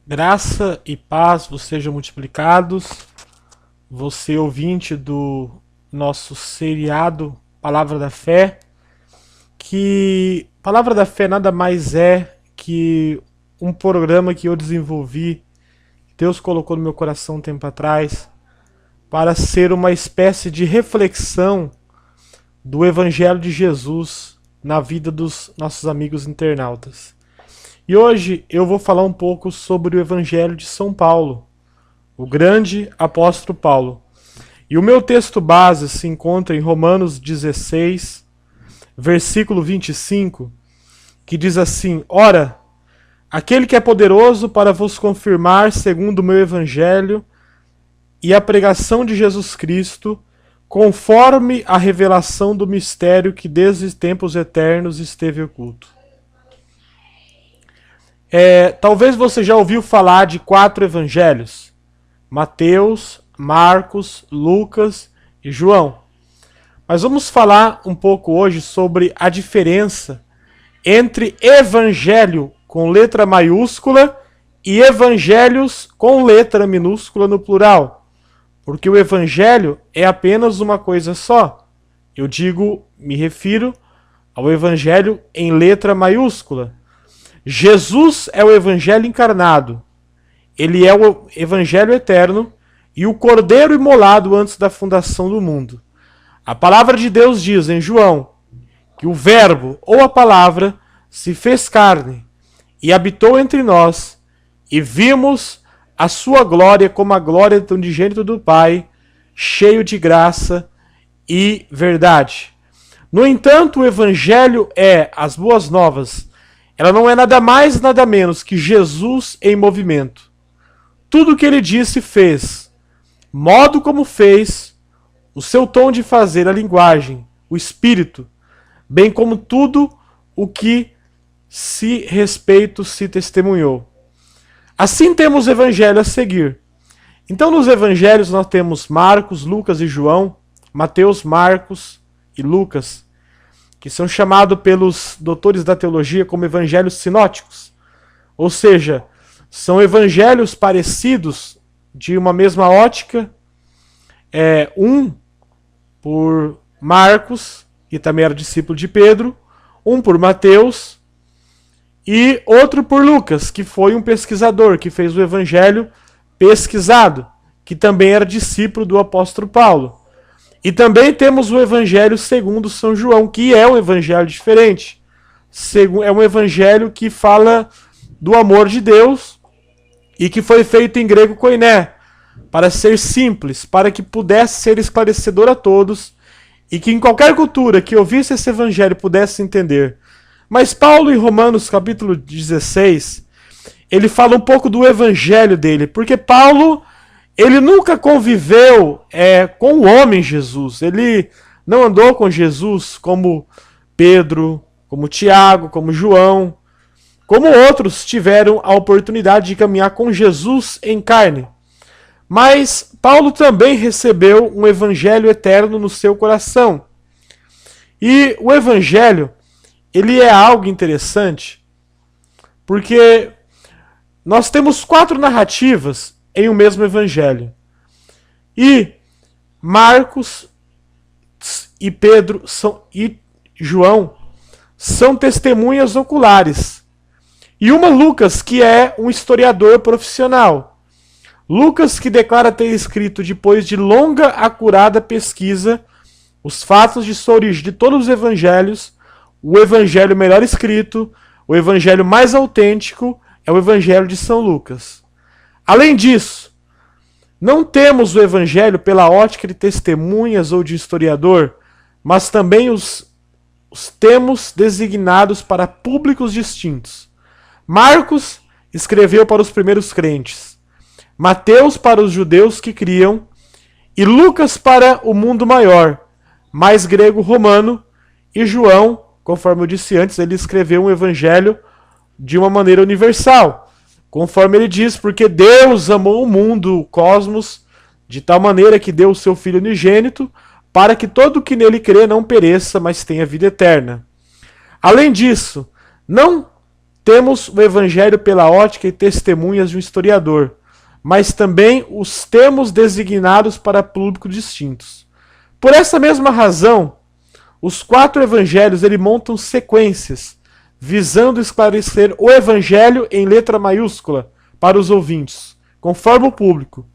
Graça e paz vos sejam multiplicados. Você ouvinte do nosso seriado Palavra da Fé, que Palavra da Fé nada mais é que um programa que eu desenvolvi, que Deus colocou no meu coração um tempo atrás, para ser uma espécie de reflexão do Evangelho de Jesus na vida dos nossos amigos internautas. E hoje eu vou falar um pouco sobre o Evangelho de São Paulo, o grande apóstolo Paulo. E o meu texto base se encontra em Romanos 16, versículo 25, que diz assim: Ora, aquele que é poderoso para vos confirmar segundo o meu Evangelho e a pregação de Jesus Cristo, conforme a revelação do mistério que desde os tempos eternos esteve oculto. Talvez você já ouviu falar de 4 evangelhos: Mateus, Marcos, Lucas e João. Mas vamos falar um pouco hoje sobre a diferença entre evangelho com letra maiúscula e evangelhos com letra minúscula no plural. Porque o evangelho é apenas uma coisa só. Me refiro ao evangelho em letra maiúscula. Jesus é o Evangelho encarnado. Ele é o Evangelho eterno e o Cordeiro imolado antes da fundação do mundo. A palavra de Deus diz em João que o Verbo, ou a palavra, se fez carne e habitou entre nós, e vimos a sua glória como a glória do unigênito do Pai, cheio de graça e verdade. No entanto, o Evangelho é as boas novas. Ela não é nada mais, nada menos que Jesus em movimento. Tudo o que ele disse fez, modo como fez, o seu tom de fazer, a linguagem, o espírito, bem como tudo o que se testemunhou. Assim temos o evangelho a seguir. Então nos evangelhos nós temos Marcos, Lucas e João, Mateus, Marcos e Lucas, que são chamados pelos doutores da teologia como evangelhos sinóticos. Ou seja, são evangelhos parecidos de uma mesma ótica, um por Marcos, que também era discípulo de Pedro, um por Mateus e outro por Lucas, que foi um pesquisador, que fez o evangelho pesquisado, que também era discípulo do apóstolo Paulo. E também temos o Evangelho segundo São João, que é um evangelho diferente. É um evangelho que fala do amor de Deus e que foi feito em grego koiné, para ser simples, para que pudesse ser esclarecedor a todos e que em qualquer cultura que ouvisse esse evangelho pudesse entender. Mas Paulo, em Romanos capítulo 16, ele fala um pouco do evangelho dele, porque Paulo, ele nunca conviveu com o homem Jesus. Ele não andou com Jesus como Pedro, como Tiago, como João, como outros tiveram a oportunidade de caminhar com Jesus em carne. Mas Paulo também recebeu um evangelho eterno no seu coração. E o evangelho, ele é algo interessante, porque nós temos 4 narrativas em um mesmo evangelho. E Marcos e Pedro e João são testemunhas oculares. E uma Lucas, que é um historiador profissional. Lucas, que declara ter escrito, depois de longa, acurada pesquisa, os fatos de sua origem de todos os evangelhos, o evangelho melhor escrito, o evangelho mais autêntico, é o evangelho de São Lucas. Além disso, não temos o evangelho pela ótica de testemunhas ou de historiador, mas também os temos designados para públicos distintos. Marcos escreveu para os primeiros crentes, Mateus para os judeus que criam, e Lucas para o mundo maior, mais grego-romano, e João, conforme eu disse antes, ele escreveu um evangelho de uma maneira universal. Conforme ele diz, porque Deus amou o mundo, o cosmos, de tal maneira que deu o seu Filho unigênito, para que todo o que nele crê não pereça, mas tenha vida eterna. Além disso, não temos o evangelho pela ótica e testemunhas de um historiador, mas também os termos designados para públicos distintos. Por essa mesma razão, os 4 evangelhos montam sequências, visando esclarecer o evangelho em letra maiúscula para os ouvintes, conforme o público,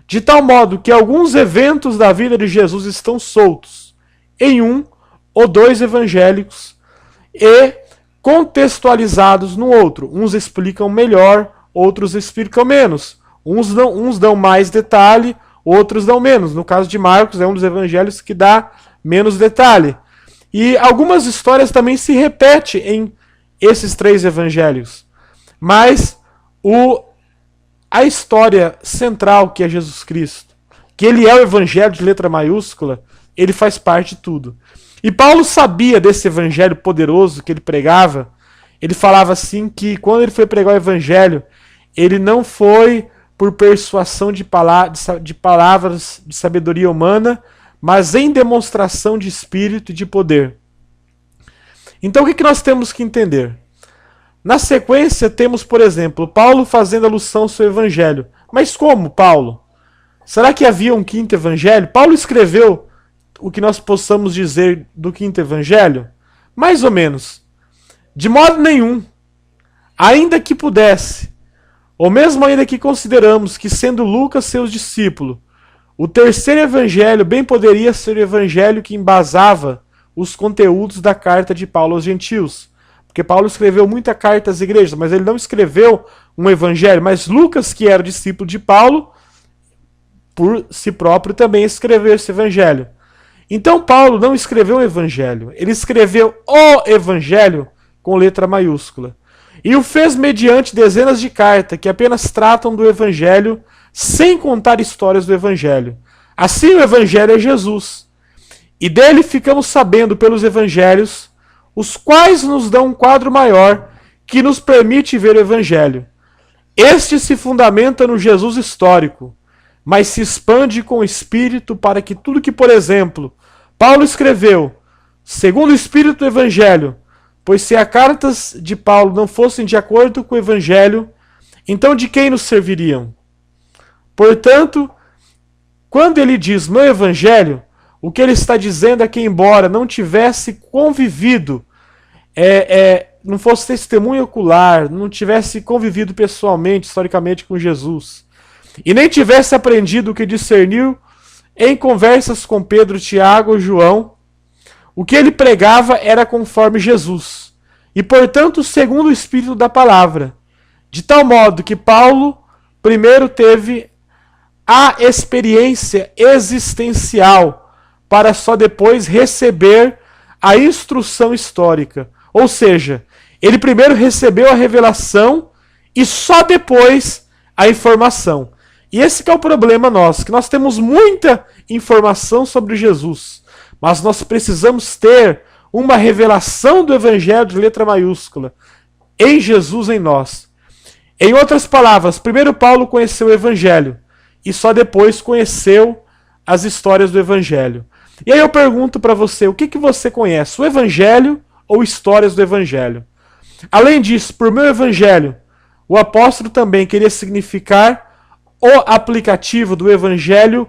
de tal modo que alguns eventos da vida de Jesus estão soltos em um ou 2 evangélicos e contextualizados no outro. Uns explicam melhor, outros explicam menos. Uns dão mais detalhe, outros dão menos. No caso de Marcos, é um dos evangelhos que dá menos detalhe. E algumas histórias também se repetem em esses 3 evangelhos. Mas a história central, que é Jesus Cristo, que ele é o evangelho de letra maiúscula, ele faz parte de tudo. E Paulo sabia desse evangelho poderoso que ele pregava. Ele falava assim que quando ele foi pregar o evangelho, ele não foi por persuasão de palavras de sabedoria humana, mas em demonstração de espírito e de poder. Então o que nós temos que entender? Na sequência temos, por exemplo, Paulo fazendo alusão ao seu evangelho. Mas como, Paulo? Será que havia um 5º evangelho? Paulo escreveu o que nós possamos dizer do 5º evangelho? Mais ou menos. De modo nenhum. Ainda que pudesse, ou mesmo ainda que consideramos que, sendo Lucas seu discípulo, o 3º evangelho bem poderia ser o evangelho que embasava os conteúdos da carta de Paulo aos gentios. Porque Paulo escreveu muita carta às igrejas, mas ele não escreveu um evangelho. Mas Lucas, que era discípulo de Paulo, por si próprio também escreveu esse evangelho. Então Paulo não escreveu um evangelho, ele escreveu o evangelho com letra maiúscula. E o fez mediante dezenas de cartas que apenas tratam do evangelho sem contar histórias do evangelho. Assim o evangelho é Jesus. E dele ficamos sabendo pelos evangelhos, os quais nos dão um quadro maior que nos permite ver o evangelho. Este se fundamenta no Jesus histórico, mas se expande com o Espírito para que tudo que, por exemplo, Paulo escreveu, segundo o Espírito do Evangelho, pois se as cartas de Paulo não fossem de acordo com o Evangelho, então de quem nos serviriam? Portanto, quando ele diz meu Evangelho, o que ele está dizendo é que, embora não tivesse convivido, não fosse testemunho ocular, não tivesse convivido pessoalmente, historicamente com Jesus, e nem tivesse aprendido o que discerniu em conversas com Pedro, Tiago e João, o que ele pregava era conforme Jesus, e portanto segundo o Espírito da palavra, de tal modo que Paulo primeiro teve a experiência existencial, para só depois receber a instrução histórica. Ou seja, ele primeiro recebeu a revelação e só depois a informação. E esse que é o problema nosso, que nós temos muita informação sobre Jesus, mas nós precisamos ter uma revelação do Evangelho de letra maiúscula, em Jesus em nós. Em outras palavras, primeiro Paulo conheceu o Evangelho, e só depois conheceu as histórias do Evangelho. E aí eu pergunto para você, o que você conhece, o Evangelho ou histórias do Evangelho? Além disso, por meu Evangelho, o apóstolo também queria significar o aplicativo do Evangelho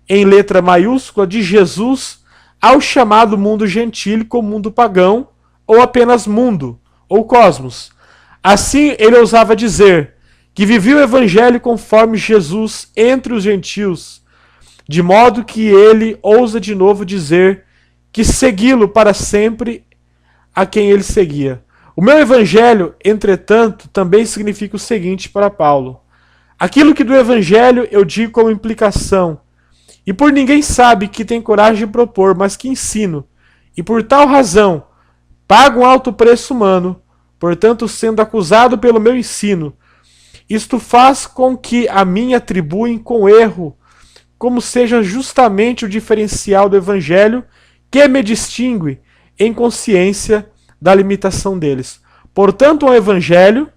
em letra maiúscula de Jesus ao chamado mundo gentílico ou mundo pagão, ou apenas mundo, ou cosmos. Assim, ele ousava dizer que vivia o Evangelho conforme Jesus entre os gentios, de modo que ele ousa de novo dizer que segui-lo para sempre a quem ele seguia. O meu Evangelho, entretanto, também significa o seguinte para Paulo: aquilo que do Evangelho eu digo como implicação, e por ninguém sabe que tem coragem de propor, mas que ensino, e por tal razão pago um alto preço humano, portanto sendo acusado pelo meu ensino. Isto faz com que a mim atribuem com erro, como seja justamente o diferencial do Evangelho que me distingue em consciência da limitação deles. Portanto, ao Evangelho,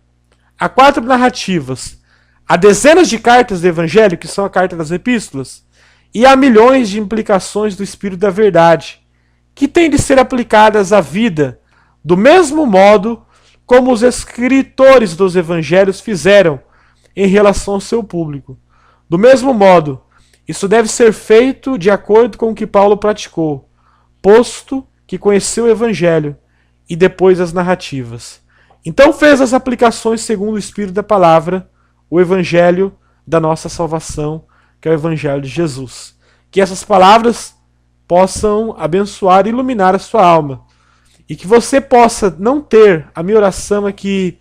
há 4 narrativas, há dezenas de cartas do Evangelho, que são a carta das epístolas, e há milhões de implicações do Espírito da Verdade, que têm de ser aplicadas à vida do mesmo modo como os escritores dos evangelhos fizeram em relação ao seu público. Do mesmo modo, isso deve ser feito de acordo com o que Paulo praticou, posto que conheceu o evangelho e depois as narrativas. Então fez as aplicações segundo o Espírito da palavra, o evangelho da nossa salvação, que é o evangelho de Jesus. Que essas palavras possam abençoar e iluminar a sua alma. E que você possa não ter, a minha oração é que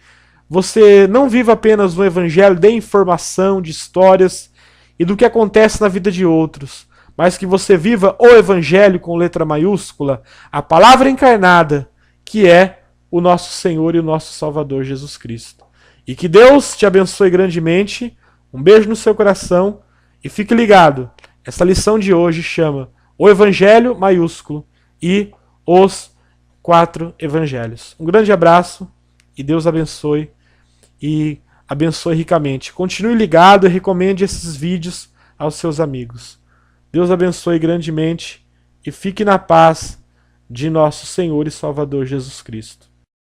você não viva apenas no evangelho de informação, de histórias e do que acontece na vida de outros, mas que você viva o evangelho com letra maiúscula, a palavra encarnada, que é o nosso Senhor e o nosso Salvador Jesus Cristo. E que Deus te abençoe grandemente, um beijo no seu coração e fique ligado. Essa lição de hoje chama o Evangelho maiúsculo e os 4 evangelhos. Um grande abraço e Deus abençoe e abençoe ricamente. Continue ligado e recomende esses vídeos aos seus amigos. Deus abençoe grandemente e fique na paz de nosso Senhor e Salvador Jesus Cristo.